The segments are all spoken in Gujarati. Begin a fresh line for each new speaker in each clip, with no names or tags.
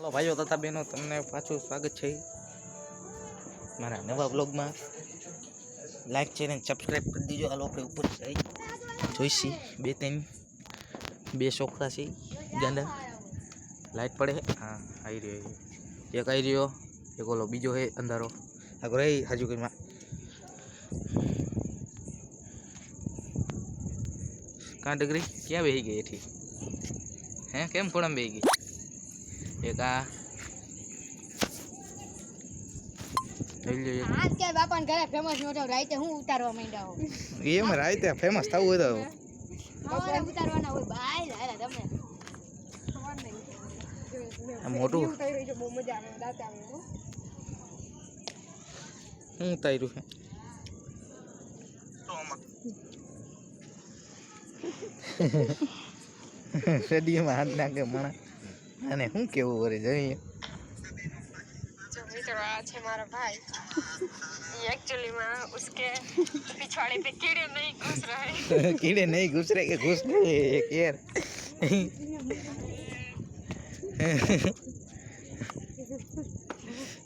हेलो भाइयों तथा बहनों, તમને પાછું સ્વાગત છે મારા નવા બ્લોગમાં। લાઈક છે ને સબસ્ક્રાઇબ કરી દીજો। હાલો આપણે ઉપર જઈ જોઈશી બે છોકરા છે ગાંડા। લાઈટ પડે હા આવી રહ્યો એક આવી રહ્યો એક ઓલો બીજો હે અંધારો આગળ એ હાજુ કઈમાં કાં ડગરી ક્યાં બેહી ગઈ એથી હે કેમ ખૂણામાં બેહી ગઈ एक आ
आज के बापन घरे फेमस मोटो राइते હું ઉતારવા માંડ્યા હો
એમ રાઈતે ફેમસ થવું હોય તો
અમારે ઉતારવાના હોય ભાઈ લાલા તમને
મોટું
ઉતારી રહી છે બહુ મજા આવે દાંત આવે હો
હું ઉતાર્યું છે રેડિયોમાં હાથ નાખે માણા અને શું કેવું વરે જોઈએ
जो मित्र है हमारा भाई ये एक्चुअली में उसके पिछवाड़े पे कीड़े नहीं घुस रहे
कीड़े नहीं घुस रहे कि घुस गए एक यार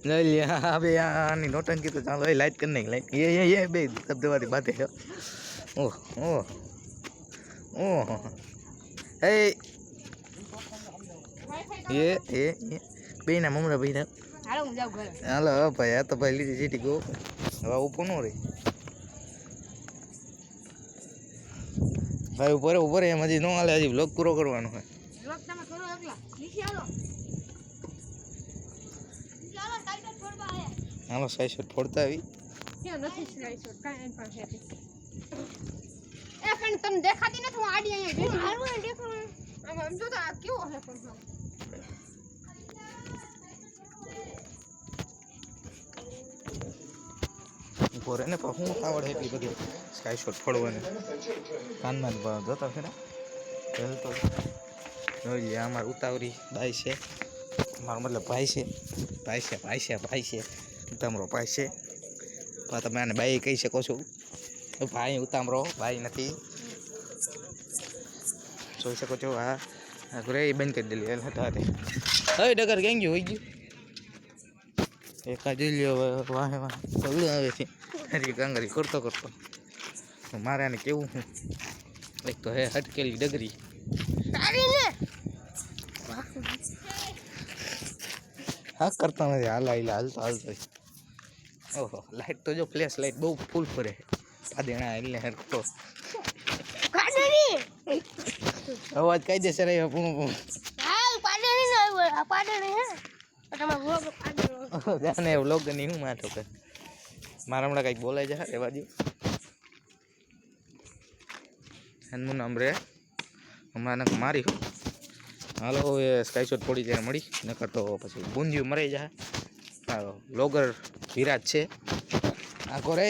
ले लिया अबे यार नहीं नोटंकी तो चलो लाइट करने की लाइट ये बे तब दवारी बातें है ओह ओह ओह हे ये बेना ममरा बेना
हालो હું જાઉં ઘરે
હાલો ભાઈ આ તો ભાઈ લીધી સીટી ગો હવે ઉપર નો રે ભાઈ ઉપર એમ હજી નો હાલે હજી વ્લોગ પૂરો કરવાનો છે
વ્લોગ તમે કરો એકલા નીચે આવો ટાઈટર છોડવા આયા
હાલો સાઈડ ફોડતા આવી
ક્યાં નથી સ્લાઈસ કાઈ પાસે એ પણ તમને દેખાતી નથી હું આડી અહીંયા હારું ને દેખો આમ જો તો આ કેવો હે પણ
ઉપર એને પણ હું આવડે એટલી બધી સ્કાય શોટ ફોડવાની કાનમાં જતા ખરા તો જોઈ લે અમારે ઉતાવળી ભાઈ છે મારો મતલબ ભાઈ છે ઉતામરો ભાઈ છે પણ તમે આને બાઈ કહી શકો છો ભાઈ ઉતામરો ભાઈ નથી જોઈ શકો છો હા ઘરે બંધ કરી દેલી હટારે હવે ડગર કેમ ગયું હોય ગયું એકા જોઈ લ્યો વાહે વાહ સગડું આવે છે હરી કાંગરી કરતો મારે આને કેવું હું એક તો હે હટકેલી ડગરી હા કરતા નથી હાલતો ઓહો લાઈટ તો જો ફ્લેશ લાઈટ બહુ ફૂલ ફરે પાદેણા એટલે હરતો અવાજ કઈ દેશે રે પૂ જાને વ્લોગ ની હું માથો કર મારા હમણાં કંઈક બોલાય જાય એ બાજુ એનું નામ રે હમણાં મારી હું હાલો એ સ્કાય શોટ પડી ત્યારે મળી નકર તો પછી બુંદિયું મરાઈ જાય વ્લોગર વિરાજ છે આખો રે